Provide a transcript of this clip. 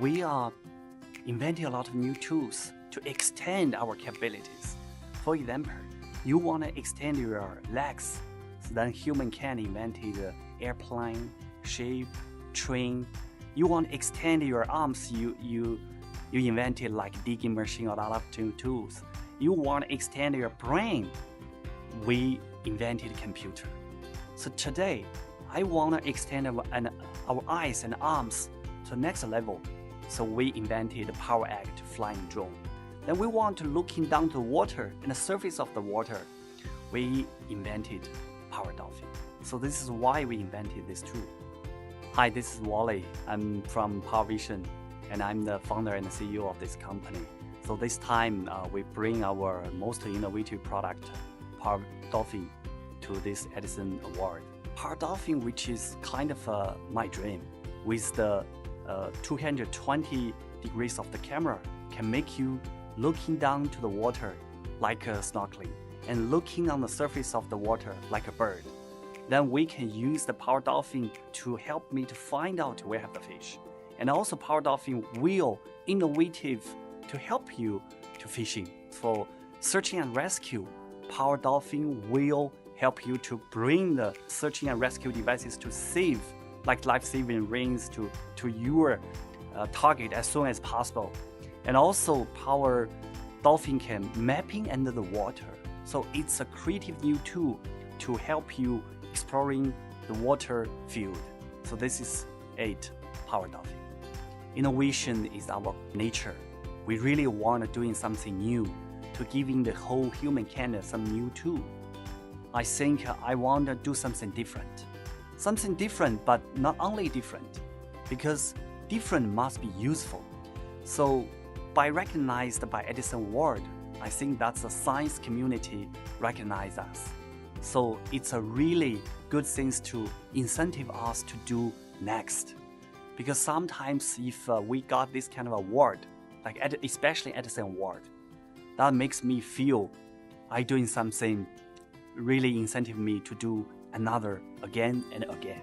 we are inventing a lot of new tools to extend our capabilities. For example, you want to extend your legs, so then human can invent airplane, ship, train. You want to extend your arms, you invented like digging machine or a lot of tools. You want to extend your brain, we invented computer. So today, I want to extend our eyes and arms to the next level. So we invented PowerAct flying drone. Then we want to looking down to the water and the surface of the water. We invented PowerDolphin. So this is why we invented this tool. Hi, this is Wally. I'm from PowerVision, and I'm the founder and the CEO of this company. So this time, we bring our most innovative product, PowerDolphin, to this Edison Award. PowerDolphin, which is kind of my dream, with the 220 degrees of the camera, can make you looking down to the water like snorkeling, and looking on the surface of the water like a bird. Then we can use the PowerDolphin to help me to find out where I have the fish. And also PowerDolphin will innovative to help you to fishing. For searching and rescue, PowerDolphin will help you to bring the searching and rescue devices to save, like life-saving rings to your target as soon as possible. And also PowerDolphin can mapping under the water. So it's a creative new tool to help you exploring the water field. So this is it, PowerDolphin. Innovation is our nature. We really want to doing something new to giving the whole humankind some new tool. I think I want to do something different. Something different, but not only different, because different must be useful. So by recognized by Edison Award, I think that's the science community recognize us. So it's a really good thing to incentive us to do next. Because sometimes if we got this kind of award, like especially Edison Award, that makes me feel I doing something really incentive me to do another again and again.